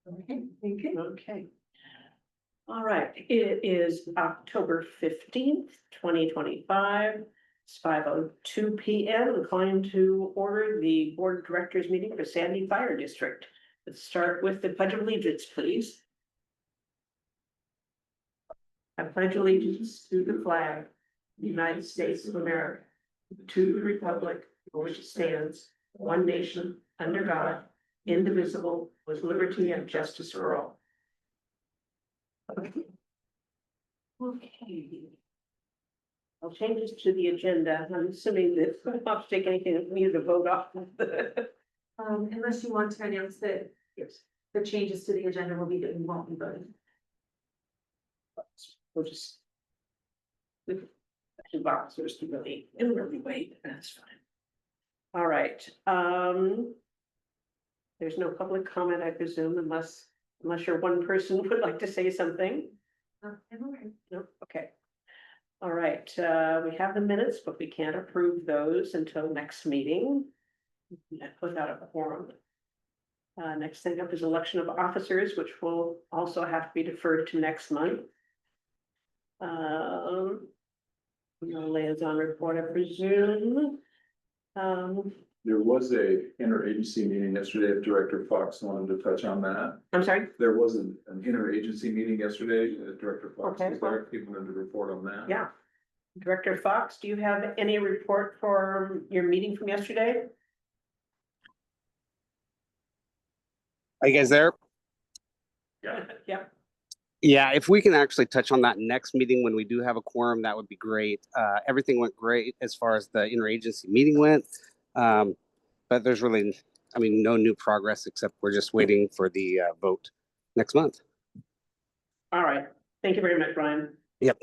Okay, thank you. Okay. All right, it is October 15th, 2025. It's 5:02 PM. Calling to order the Board of Directors meeting for Sandy Fire District. Let's start with the Pledge of Allegiance, please. I pledge allegiance to the flag, of the United States of America, to the republic for which it stands, one nation, under God, indivisible, with liberty and justice for all. Okay. I'll change this to the agenda. I'm assuming that I'm not to take anything for you to vote off. Unless you want to announce that Yes. the changes to the agenda will be that we won't be voting. We'll just. The boxers to really wait, that's fine. All right, there's no public comment, I presume, unless you're one person would like to say something. No, okay. All right, we have the minutes, but we can't approve those until next meeting. Without a quorum. Next thing up is election of officers, which will also have to be deferred to next month. Liaison report, I presume. There was a interagency meeting yesterday, if Director Fox wanted to touch on that. I'm sorry, There was an interagency meeting yesterday, Director Fox Okay. was there, he wanted to report on that. yeah. Director Fox, do you have any report for your meeting from yesterday? Are you guys there? Yeah. Yeah, Yeah, if we can actually touch on that next meeting when we do have a quorum, that would be great. Everything went great as far as the interagency meeting went. But there's really, no new progress except we're just waiting for the vote next month. all right, thank you very much, Brian. Yep.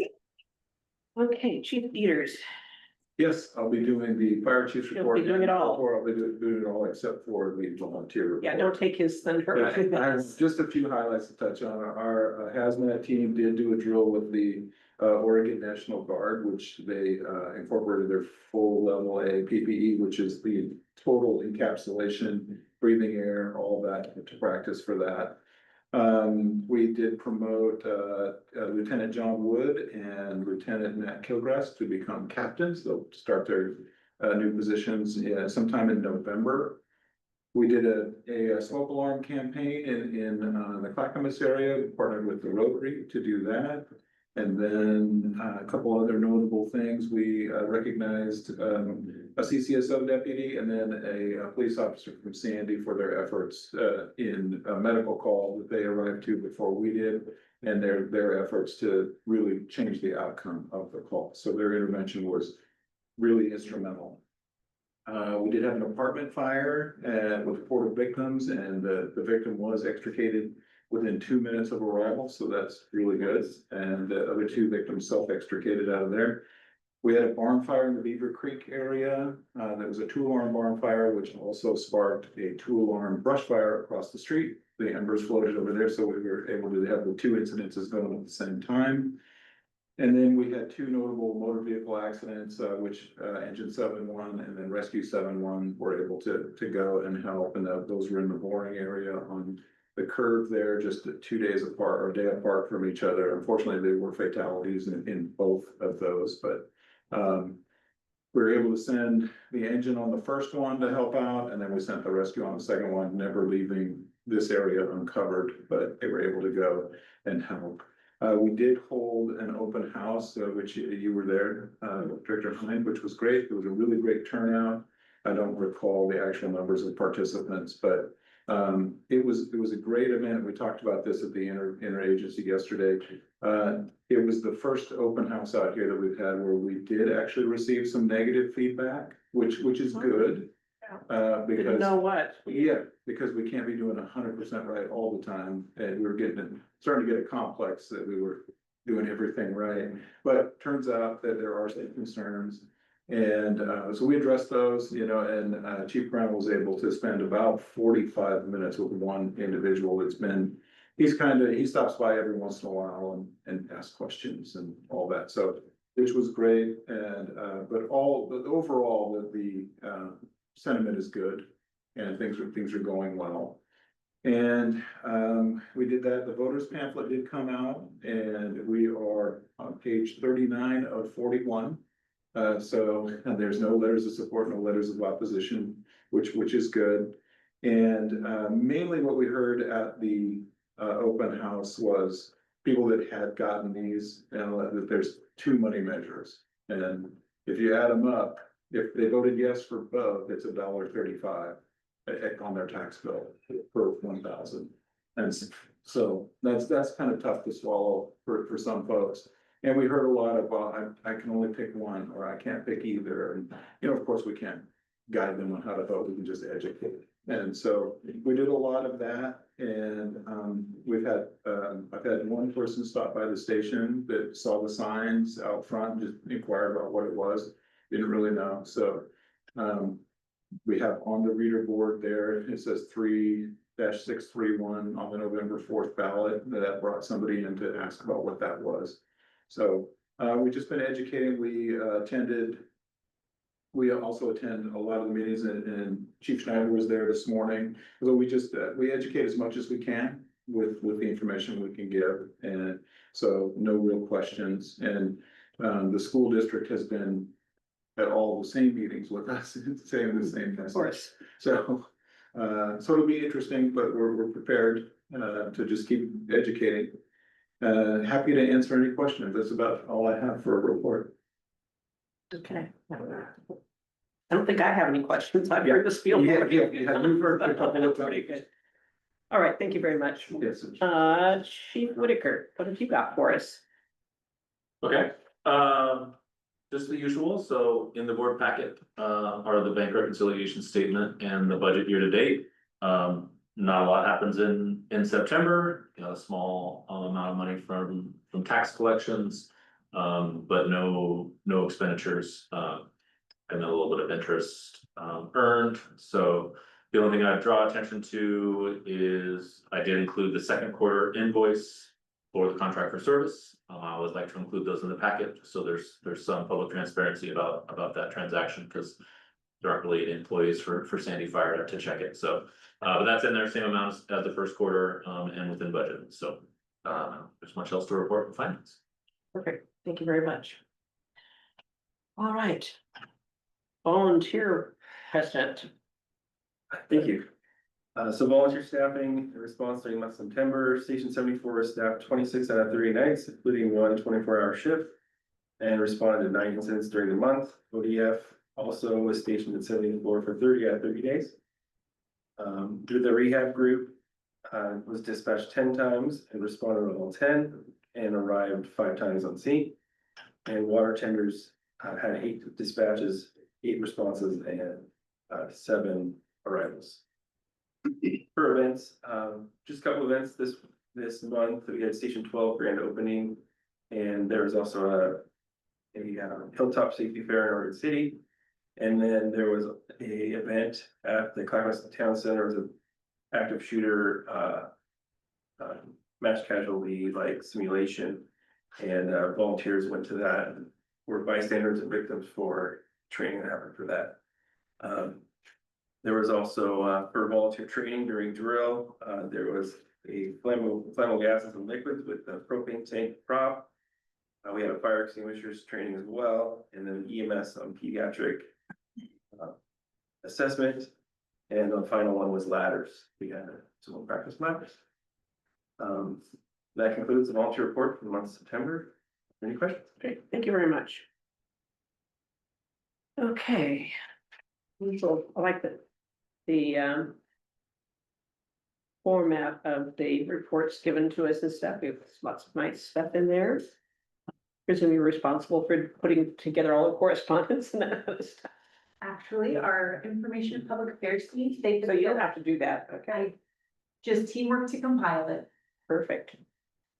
Okay, Chief Peters. Yes, I'll be doing the fire chief's You'll report. be doing it all. Or I'll be doing it all except for the volunteer report. Yeah, don't take his thunder. I have just a few highlights to touch on. Our hazmat team did do a drill with the Oregon National Guard, which they incorporated their full level A PPE, which is the total encapsulation, breathing air, all that to practice for that. We did promote Lieutenant John Wood and Lieutenant Matt Kilgrass to become captains. They'll start their new positions sometime in November. We did a smoke alarm campaign in the Clackamas area, partnered with the Rotary to do that. And then a couple other notable things, we recognized a CCSO deputy and then a police officer from Sandy for their efforts in a medical call that they arrived to before we did. And their efforts to really change the outcome of the call. So their intervention was really instrumental. We did have an apartment fire with 4 victims, and the victim was extricated within 2 minutes of arrival, so that's really good. And the other 2 victims self-extricated out of there. We had a barn fire in the Beaver Creek area. That was a 2-alarm barn fire, which also sparked a 2-alarm brush fire across the street. The embers floated over there, so we were able to have the 2 incidences going at the same time. And then we had 2 notable motor vehicle accidents, which Engine 7-1 and then Rescue 7-1 were able to go and help. And those were in the boring area on the curve there, just 2 days apart or a day apart from each other. Unfortunately, there were fatalities in both of those, but we were able to send the engine on the first one to help out, and then we sent the rescue on the second one, never leaving this area uncovered, but they were able to go and help. We did hold an open house, which you were there, Director Hind, which was great. It was a really great turnout. I don't recall the actual numbers of participants, but it was a great event. We talked about this at the interagency yesterday. It was the first open house out here that we've had where we did actually receive some negative feedback, which is good. Didn't Because know what. yeah, because we can't be doing 100% right all the time, and we were starting to get a complex that we were doing everything right. But turns out that there are some concerns, and so we addressed those, and Chief Brown was able to spend about 45 minutes with one individual. He stops by every once in a while and asks questions and all that, so which was great. And but overall the sentiment is good, and things are going well. And we did that, the voters pamphlet did come out, and we are on page 39 of 41. So and there's no letters of support, no letters of opposition, which is good. And mainly what we heard at the open house was people that had gotten these, and that there's two money measures. And if you add them up, if they voted yes for both, it's $1.35 on their tax bill per 1,000. And so that's kind of tough to swallow for some folks. And we heard a lot about, I can only pick one, or I can't pick either. And, of course, we can't guide them on how to vote, we can just educate. And so we did a lot of that, and I've had one person stop by the station that saw the signs out front, just inquired about what it was, didn't really know, so. We have on the reader board there, it says 3-631 on the November 4th ballot, that brought somebody in to ask about what that was. So, we've just been educating, we also attend a lot of the meetings, and Chief Schneider was there this morning. So we educate as much as we can with the information we can give, and so no real questions. And the school district has been at all the same meetings with us, saying the same thing. Of course. So it'll be interesting, but we're prepared to just keep educating. Happy to answer any questions. That's about all I have for a report. Okay. I don't think I have any questions. I've heard this field. Yeah, you've heard a couple of Pretty times. good. All right, thank you very much. Yes. Chief Whitaker, what have you got for us? Okay, just the usual, so in the board packet, are the bank reconciliation statement and the budget year to date. Not a lot happens in September, a small amount of money from tax collections. But no expenditures, and a little bit of interest, earned, so. The only thing I'd draw attention to is I did include the second quarter invoice for the contract for service. I always like to include those in the packet, so there's some public transparency about that transaction, because there aren't really employees for Sandy Fire to check it, so. But that's in there, same amount as the first quarter, and within budget, so. There's much else to report from finance. Perfect, thank you very much. All right. Volunteer president. Thank you. So volunteer staffing, in response during the month of September, Station 74 staffed 26 out of 30 nights, including one 24-hour shift. And responded to 9 incidents during the month. ODF also was stationed at 74 for 30 out of 30 days. The rehab group was dispatched 10 times and responded to all 10 and arrived 5 times on scene. And water tenders had 8 dispatches, 8 responses, and 7 arrivals. For events, just a couple events this month. We had Station 12 grand opening, and there was also a Hilltop Safety Fair in Oregon City. And then there was a event at the Clackamas Town Center. It was an active shooter mass casualty like simulation, and volunteers went to that and were bystanders and victims for training that happened for that. There was also for volunteer training during drill, there was a flammable gases and liquids with the propane tank prop. We had a fire extinguishers training as well, and then EMS on pediatric assessment. And the final one was ladders. We had someone practice ladders. That concludes the volunteer report for the month of September. Any questions? Okay, thank you very much. Okay. So I like the format of the reports given to us and stuff. We have lots of nice stuff in there. Presume you're responsible for putting together all the correspondence and that other stuff. Actually, our information and public affairs team, they. So you don't have to do that, okay? Just teamwork to compile it. Perfect.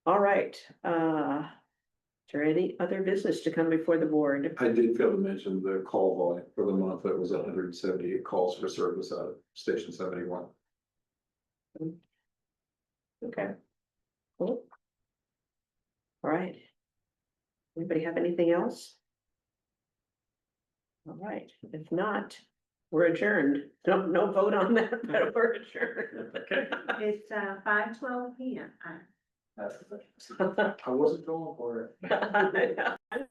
All right, is there any other business to come before the board? I did fail to mention the call volume for the month. That was 178 calls for service out of Station 71. Okay. Cool. All right. Anybody have anything else? All right, if not, we're adjourned. No vote on that, but we're adjourned. Okay. It's 5:12 PM. I wasn't going for it.